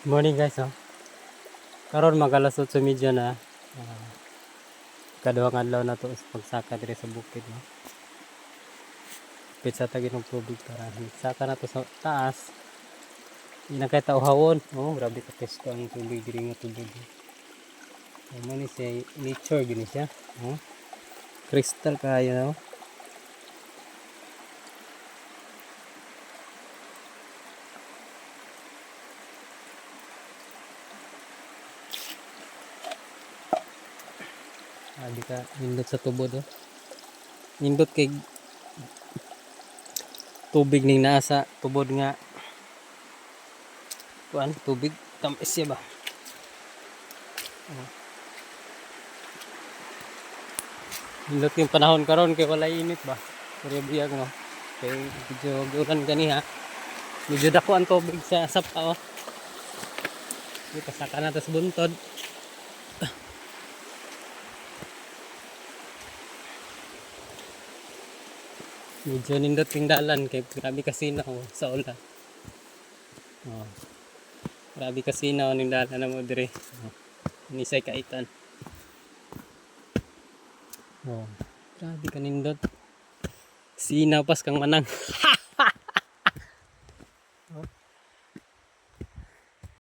Morning guys, oh. Karon magalas 8:30 na. Ah, Kaduhang adlaw na to sa pagsaka diri sa bukid, no. Pitsa ta ginog tubig para saka na to sa taas. Di na kay tauhawon. Oh, grabe ka pesto ang tubig diri nga tubig. Ay man ni say nature gini siya. Oh. Crystal kayo, no. Di ka nindot sa tubod, oh. Nindot kay tubig ning naa sa tubod nga kuan tubig tamis siya ba. Oh. Nindot yung panahon karon kay wala init ba. Pero biyag no. Kay medyo giulan ganiha. Medyo dako ang tubig sa sapa, oh. Dito saka na tas buntod. Medyo nindot yung dalan kay grabe kasinaw sa ulan. Oh. Grabe kasinaw ning dalan na mo dire. Oh. Nisay kaitan. Oh. Grabe ka nindot. Sinaw pas kang manang.